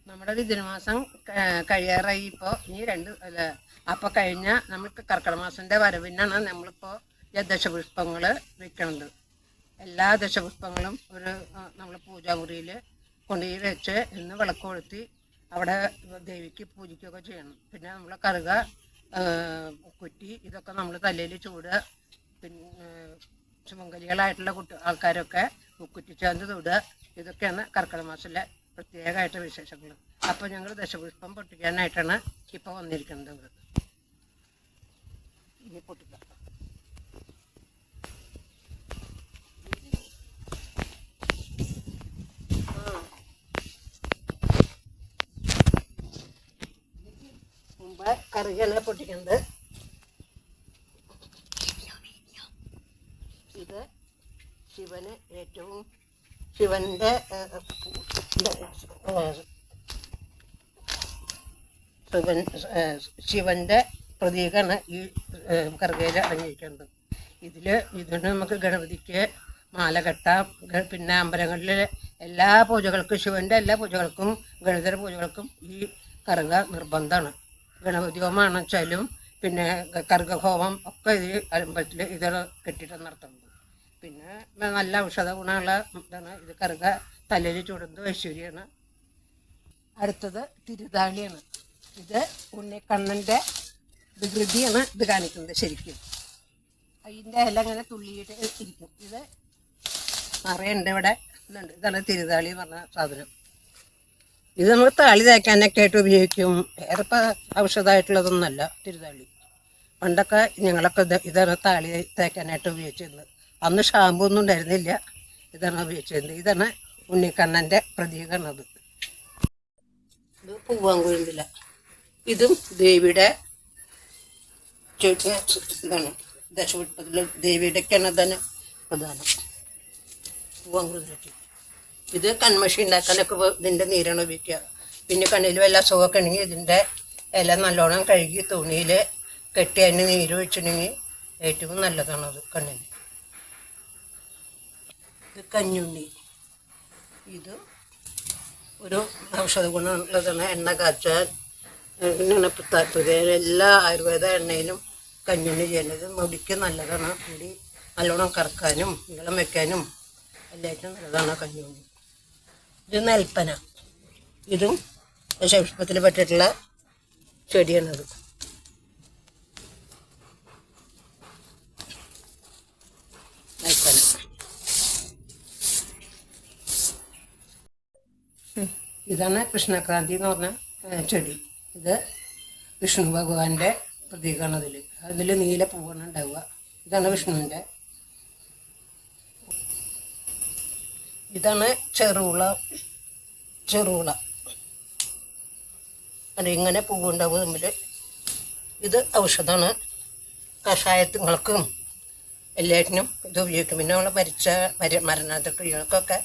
നമ്മുടെ ധനുമാസം കഴിയാറായി. ഇപ്പോൾ ഇനി അപ്പോൾ കഴിഞ്ഞ നമ്മൾക്ക് കർക്കിടക മാസത്തിൻ്റെ വരവിനാണ് നമ്മളിപ്പോൾ ദശപുഷ്പങ്ങൾ വെക്കണത്. എല്ലാ ദശപുഷ്പങ്ങളും നമ്മൾ പൂജാമുറിയിൽ കൊണ്ടുപോയി വെച്ച് ഇന്ന് വിളക്ക് കൊളുത്തി അവിടെ ദേവിക്ക് പൂജിക്കുകയൊക്കെ ചെയ്യണം. പിന്നെ നമ്മൾ കറുക, കുറ്റി ഇതൊക്കെ നമ്മൾ തലയിൽ ചൂടുക. പിന്നെ സുമംഗലികളായിട്ടുള്ള ആൾക്കാരൊക്കെ കുറ്റിച്ചാന്ത് തൊടുക. ഇതൊക്കെയാണ് കർക്കിടക മാസത്തിലെ പ്രത്യേകമായിട്ട് വിശേഷങ്ങൾ. അപ്പോൾ ഞങ്ങൾ ദശപുഷ്പം പൊട്ടിക്കാനായിട്ടാണ് ഇപ്പോൾ വന്നിരിക്കുന്നത്. ഇനി പൊട്ടിക്കാം. മുമ്പ് കറുകയാണ് പൊട്ടിക്കുന്നത്. ഇത് ശിവന് ഏറ്റവും ശിവന്റെ പ്രതീകമാണ് ഈ കറുകയിൽ അടങ്ങിയിരിക്കുന്നത്. ഇതിന് നമുക്ക് ഗണപതിക്ക് മാല കെട്ടാം. പിന്നെ അമ്പലങ്ങളിലെ എല്ലാ പൂജകൾക്കും, ശിവന്റെ എല്ലാ പൂജകൾക്കും, ഗണേശ പൂജകൾക്കും ഈ കറുക നിർബന്ധമാണ്. ഗണപതി ഹോമമാണെന്ന് വെച്ചാലും പിന്നെ കറുക ഹോമം ഒക്കെ അമ്പലത്തിൽ ഇതാണ് കെട്ടിട്ട് നടത്തുന്നത്. പിന്നെ നല്ല ഔഷധ ഗുണമുള്ള ഇതാണ് ഇത്. കറുക തലയിൽ ചൂടുന്നത് ഐശ്വര്യമാണ്. അടുത്തത് തിരുതാളിയാണ്. ഇത് ഉണ്ണിക്കണ്ണൻ്റെ വികൃതിയാണ് ഇത് കാണിക്കുന്നത്. ശരിക്കും അതിൻ്റെ ഇല ഇങ്ങനെ തുള്ളിയിട്ട് ഇരിക്കും. ഇത് നിറയുണ്ട് ഇവിടെ. ഇതുണ്ട്. ഇതാണ് തിരുതാളി എന്ന് പറഞ്ഞ സാധനം. ഇത് നമ്മൾ താളി തേക്കാനൊക്കെ ആയിട്ട് ഉപയോഗിക്കും. വേറെ ഇപ്പം ഔഷധമായിട്ടുള്ളതൊന്നുമല്ല തിരുതാളി. പണ്ടൊക്കെ ഞങ്ങളൊക്കെ ഇതാണ് താളി തേക്കാനായിട്ട് ഉപയോഗിച്ചിരുന്നത്. അന്ന് ഷാമ്പു ഒന്നും ഉണ്ടായിരുന്നില്ല. ഇതാണ് ഉപയോഗിച്ചിരുന്നത്. ഇതാണ് ഉണ്ണിക്കണ്ണൻ്റെ പ്രതീകമാണത്. ഇത് പൂവാങ്കുഴന്തില. ഇതും ദേവിയുടെ ഇതാണ്. ദശപുഷ്പത്തിൽ ദേവിയുടെയൊക്കെയാണ് തന്നെ പ്രധാനം. പൂവാങ്കുഴന്തില. ഇത് കൺമഷി ഉണ്ടാക്കാനൊക്കെ ഇതിൻ്റെ നീരാണ് ഉപയോഗിക്കുക. പിന്നെ കണ്ണിൽ വല്ല അസുഖമൊക്കെ ഉണ്ടെങ്കിൽ ഇതിൻ്റെ ഇല നല്ലോണം കഴുകി തുണിയിൽ കെട്ടി അതിന് നീര് ഒഴിച്ചിട്ടുണ്ടെങ്കിൽ ഏറ്റവും നല്ലതാണത് കണ്ണിന്. ഇത് കഞ്ഞുണ്ണി. ഇത് ഒരു ഔഷധ ഗുണമുള്ളതാണ്. എണ്ണ കാച്ചാൻ, ഇങ്ങനെ താല്പര്യം എല്ലാ ആയുർവേദ എണ്ണയിലും കഞ്ഞുണ്ണി ചെയ്യുന്നത് മുടിക്ക് നല്ലതാണ്. മുടി നല്ലോണം കറക്കാനും നീളം വയ്ക്കാനും എല്ലായിട്ടും നല്ലതാണ് കഞ്ഞുണ്ണി. ഇത് നെൽപ്പന. ഇതും ദശപുഷ്പത്തിൽ പെട്ടിട്ടുള്ള ചെടിയാണത്. നെൽപ്പന. ഇതാണ് കൃഷ്ണക്രാന്തി എന്ന് പറഞ്ഞ ചെടി. ഇത് വിഷ്ണു ഭഗവാന്റെ പ്രതീകമാണ്. അതിൽ നീല പൂവാണ് ഉണ്ടാവുക. ഇതാണ് വിഷ്ണുവിൻ്റെ. ഇതാണ് ചെറുള. അത് ഇങ്ങനെ പൂവുണ്ടാവും തമ്മിൽ. ഇത് ഔഷധമാണ്. കഷായങ്ങൾക്കും എല്ലാറ്റിനും ഇത് ഉപയോഗിക്കും. പിന്നെ നമ്മൾ മരണാതക്രികൾക്കൊക്കെ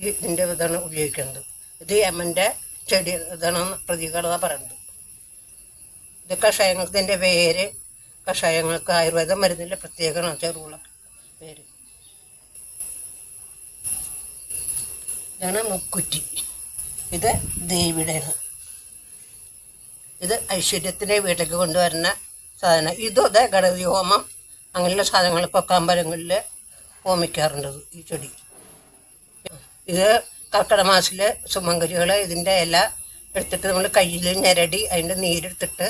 ഇതിൻ്റെ ഇതാണ് ഉപയോഗിക്കുന്നത്. ഇത് യമൻ്റെ ചെടി ഇതാണ് പ്രതീകമാണ് പറയുന്നത്. ഇത് കഷായങ്ങൾക്ക് ഇതിൻ്റെ വേര് കഷായങ്ങൾക്ക് ആയുർവേദ മരുന്നിൻ്റെ പ്രത്യേകമാണ് ചെറുള പേര്. ഇതാണ് മുക്കുറ്റി. ഇത് ദേവിയുടെയാണ്. ഇത് ഐശ്വര്യത്തിൻ്റെ വീട്ടിലേക്ക് കൊണ്ടുവരുന്ന സാധനം. ഇതും അതെ ഗണപതി ഹോമം അങ്ങനെയുള്ള സാധനങ്ങൾക്കൊക്കെ അമ്പലങ്ങളിൽ ഹോമിക്കാറുണ്ട് ഈ ചെടി. ഇത് കർക്കിടക മാസത്തിലെ സുമംഗലികൾ ഇതിൻ്റെ ഇല എടുത്തിട്ട് നമ്മൾ കയ്യിൽ ഞെരടി അതിൻ്റെ നീരെടുത്തിട്ട്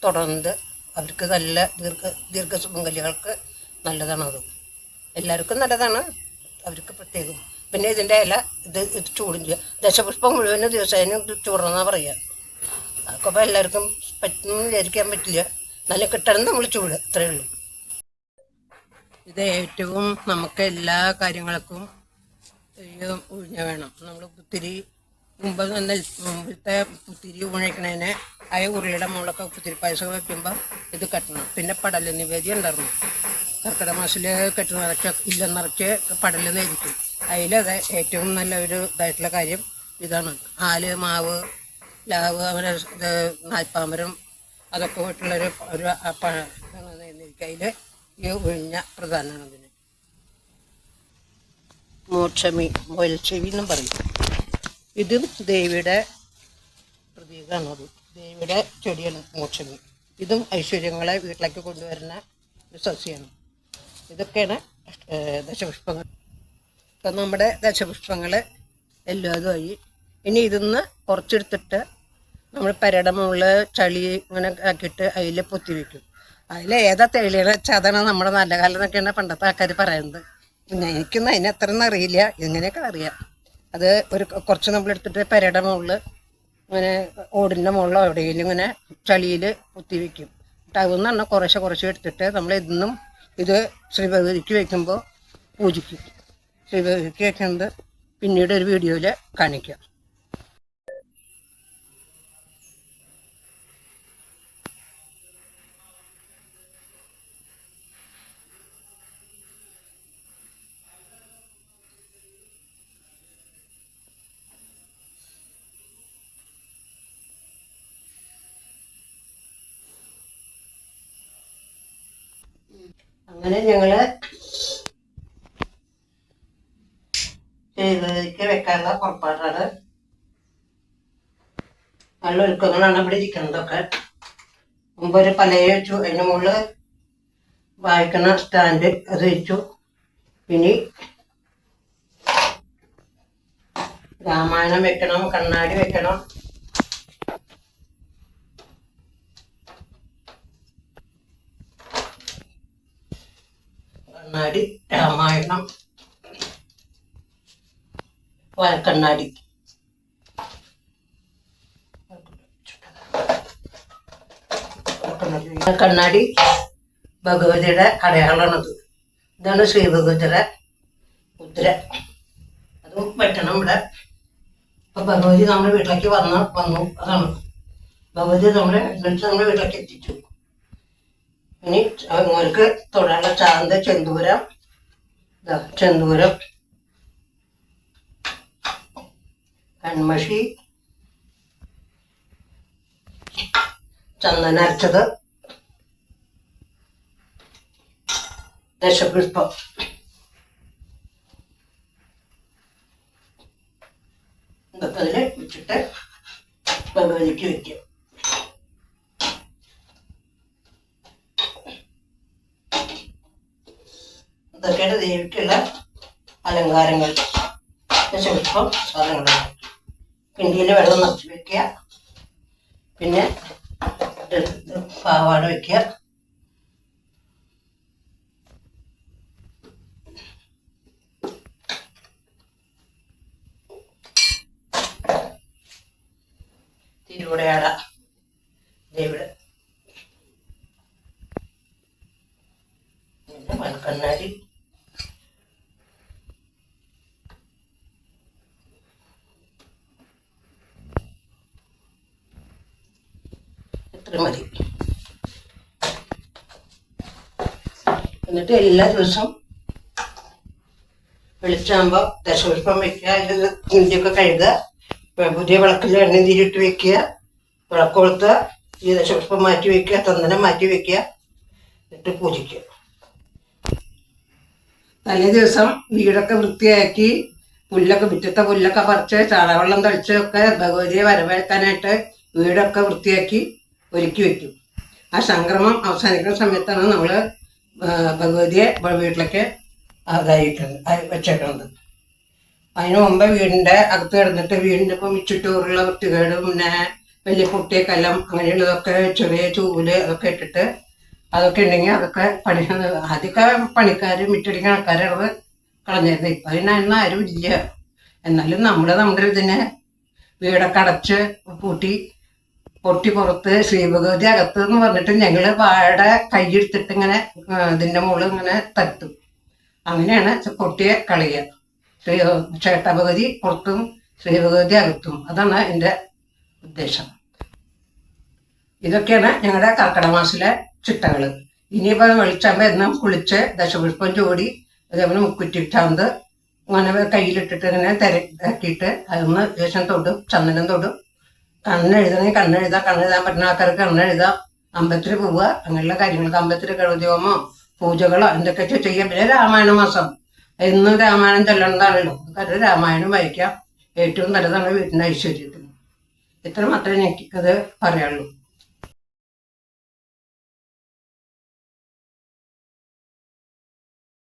തുടർന്ന് അവർക്ക് നല്ല ദീർഘ സുമംഗലികൾക്ക് നല്ലതാണത്. എല്ലാവർക്കും നല്ലതാണ്, അവർക്ക് പ്രത്യേകം. പിന്നെ ഇതിൻ്റെ ഇല ഇത് ചൂടും ചെയ്യുക. ദശപുഷ്പം മുഴുവനും ദിവസേന ചൂടണമെന്നാണ് പറയുക. അതൊക്കെ അപ്പോൾ എല്ലാവർക്കും വിചാരിക്കാൻ പറ്റില്ല. നല്ല കിട്ടണം നമ്മൾ ചൂട്, അത്രയേ ഉള്ളൂ. ഇത് ഏറ്റവും നമുക്ക് എല്ലാ കാര്യങ്ങൾക്കും ഉഴിഞ്ഞ വേണം. നമ്മൾ പുത്തിരി മുമ്പത്തെ പുത്തിരി ഉഴിക്കണതിന് ഉറിയുടെ മുകളൊക്കെ പുത്തിരി പായസം വയ്ക്കുമ്പോൾ ഇത് കെട്ടണം. പിന്നെ പടൽ നിവേദ്യം ഉണ്ടായിരുന്നു. കർക്കിടക മാസത്തിൽ കെട്ട് നിറച്ച് പടൽ നേരിക്കും. അതിലത് ഏറ്റവും നല്ല ഒരു ഇതായിട്ടുള്ള കാര്യം ഇതാണ്. ആല്, മാവ്, ലാവ്, അങ്ങനെ നാൽപ്പാമരം അതൊക്കെ പോയിട്ടുള്ളൊരു അതിൽ ഈ ഉഴിഞ്ഞ പ്രധാനമാണ്. ഇതിന് മോക്ഷമി, മൊയൽച്ചെവി എന്നും പറയും. ഇതും ദേവിയുടെ പ്രതീകമാണത്. ദേവിയുടെ ചെടിയാണ് മോക്ഷമി. ഇതും ഐശ്വര്യങ്ങളെ വീട്ടിലേക്ക് കൊണ്ടുവരുന്ന ഒരു സസ്യമാണ്. ഇതൊക്കെയാണ് ദശപുഷ്പങ്ങൾ. ഇപ്പം നമ്മുടെ ദശപുഷ്പങ്ങൾ എല്ലാതുമായി. ഇനി ഇതിന്ന് കുറച്ചെടുത്തിട്ട് നമ്മൾ പെരയുടെ മുകളിൽ ചളി ഇങ്ങനെ ആക്കിയിട്ട് അതിൽ പൊത്തി വയ്ക്കും. അതിൽ ഏതാ തെളിയണ വെച്ചാൽ അതാണ് നമ്മുടെ നല്ല കാലം എന്നൊക്കെയാണ് പണ്ടത്തെ ആൾക്കാർ പറയുന്നത്. എനിക്കൊന്നും അതിന് അത്രയൊന്നും അറിയില്ല, എങ്ങനെയൊക്കെ അറിയാം. അത് കുറച്ച് നമ്മളെടുത്തിട്ട് പെരയുടെ മുകളിൽ ഇങ്ങനെ ഓടിൻ്റെ മുകളിലോ എവിടെയെങ്കിലും ഇങ്ങനെ ചളിയിൽ പൊത്തി വയ്ക്കും. എന്നിട്ട് അതൊന്നും പറഞ്ഞാൽ കുറേശ്ശെ എടുത്തിട്ട് നമ്മൾ ഇന്നും ഇത് ശ്രീഭഗവതിക്ക് വയ്ക്കുമ്പോൾ പൂജിക്കും. ശ്രീഭഗവതിക്ക് വയ്ക്കുന്നത് പിന്നീട് ഒരു വീഡിയോയിൽ കാണിക്കാം. അങ്ങനെ ഞങ്ങള് ശ്രീഭഗവതിക്ക് വെക്കാനുള്ള പുറപ്പാടാണ്. നല്ല ഒരുക്കങ്ങളാണ് ഇവിടെ ഇരിക്കുന്നതൊക്കെ. മുമ്പ് ഒരു പലയെ വെച്ചു, അതിന് മുകളിൽ വായിക്കണ സ്റ്റാൻഡ് അത് വെച്ചു. പിന്നെ രാമായണം വെക്കണം, കണ്ണാടി വെക്കണം. കണ്ണാടി, രാമായണം, കണ്ണാടി. കണ്ണാടി ഭഗവതിയുടെ അടയാളമാണത്. ഇതാണ് ശ്രീ ഭഗവതിയുടെ മുദ്ര. അതും വെട്ടണം ഇവിടെ. അപ്പൊ ഭഗവതി നമ്മുടെ വീട്ടിലേക്ക് വന്നു. അതാണ് ഭഗവതി നമ്മുടെ വീട്ടിലേക്ക് എത്തിച്ചു. ഇനി മോൾക്ക് തൊടാനുള്ള ചാന്ത, ചെന്തൂരം, കൺമഷി, ചന്ദന അരച്ചത്, ദശപുഷ്പം. ഇതൊക്കെ അതിൽ വെച്ചിട്ട് ഭഗവതിക്ക് വെക്കും. ഇതൊക്കെയാണ് ദേവിക്കുള്ള അലങ്കാരങ്ങൾ. ദശപുഷ്പം സാധനങ്ങളാണ്. കിണ്ടിയിൽ വെള്ളം നിറച്ച് വെക്കുക. പിന്നെ പാവാട വെക്കുക. തിരുവുടയാട ദേവിയുടെ. പിന്നെ മൺകണ്ണാടി. ഇത്ര മതി. എന്നിട്ട് എല്ലാ ദിവസവും വെളിച്ചാകുമ്പോൾ ദശപുഷ്പം വെക്കുക. ഇത് കിണ്ടിയൊക്കെ കഴുകുക. പുതിയ വിളക്കിൽ എണ്ണ തിരിയിട്ട് വെക്കുക. വിളക്ക് കൊളുത്തുക. ഈ ദശപുഷ്പം മാറ്റി വെക്കുക. ചന്ദനം മാറ്റി വെക്കുക. എന്നിട്ട് പൂജിക്കുക. തലേ ദിവസം വീടൊക്കെ വൃത്തിയാക്കി മുറ്റത്തെ പുല്ലൊക്കെ പറിച്ച് ചാണകവെള്ളം തളിച്ച് ഒക്കെ ഭഗവതിയെ വരവേൽക്കാനായിട്ട് വീടൊക്കെ വൃത്തിയാക്കി ഒരുക്കി വെക്കും. ആ സംക്രമം അവസാനിക്കുന്ന സമയത്താണ് നമ്മൾ ഭഗവതിയെ വീട്ടിലേക്ക് വെച്ചേക്കുന്നത്. അതിന് മുമ്പ് വീടിൻ്റെ അകത്ത് കിടന്നിട്ട് വീടിൻ്റെ ഇപ്പം ചുറ്റൂറുള്ള വൃത്തികേടും പിന്നെ വലിയ പൊട്ടിയ കലം അങ്ങനെയുള്ളതൊക്കെ ചെറിയ ചൂല് അതൊക്കെ ഇട്ടിട്ട് അതൊക്കെ ഉണ്ടെങ്കിൽ അതൊക്കെ ആദ്യമൊക്കെ പണിക്കാർ മിറ്റടിക്കുന്ന ആൾക്കാരത് കളഞ്ഞിരുന്നത്. ഇപ്പം അതിനൊന്നും ആരും ഇല്ല. എന്നാലും നമ്മുടെ ഇതിനെ വീടൊക്കെ അടച്ച് പൊട്ടി പുറത്ത് ശ്രീഭഗവതി അകത്ത് എന്ന് പറഞ്ഞിട്ട് ഞങ്ങൾ വാഴയുടെ കൈയെടുത്തിട്ട് ഇങ്ങനെ ഇതിൻ്റെ മുകളിൽ ഇങ്ങനെ തട്ടും. അങ്ങനെയാണ് പൊട്ടിയെ കളയുക. ക്ഷേത്രഭഗവതി പുറത്തും ശ്രീഭഗവതി അകത്തും. അതാണ് എൻ്റെ ഉദ്ദേശം. ഇതൊക്കെയാണ് ഞങ്ങളുടെ കർക്കിടക മാസത്തിലെ ചിട്ടകൾ. ഇനിയിപ്പോൾ വെളിച്ചാകുമ്പോൾ എന്നും കുളിച്ച് ദശപുഷ്പം ചൂടി അതേപോലെ മുക്കുറ്റി ചാന്ത് അങ്ങനെ കയ്യിലിട്ടിട്ട് ഇങ്ങനെ തിരക്കിയിട്ട് അതൊന്ന് ദേശം തൊടും, ചന്ദനം തൊടും. കണ്ണെഴുതണമെങ്കിൽ കണ്ണെഴുതാൻ പറ്റുന്ന ആൾക്കാർക്ക് കണ്ണെഴുതാം. അമ്പലത്തിൽ പോവുക, അങ്ങനെയുള്ള കാര്യങ്ങൾക്ക് അമ്പലത്തിൽ ഗണപതിഹോമോ പൂജകളോ എന്തൊക്കെ ചെയ്യാം. പിന്നെ രാമായണ മാസം എന്നും രാമായണം ചൊല്ലേണ്ടതാണല്ലോ. കാരണം രാമായണം വായിക്കാം. ഏറ്റവും നല്ലതാണ് വീട്ടിൻ്റെ ഐശ്വര്യത്തിന്. ഇത്ര മാത്രമേ എനിക്കത് പറയാനുള്ളൂ.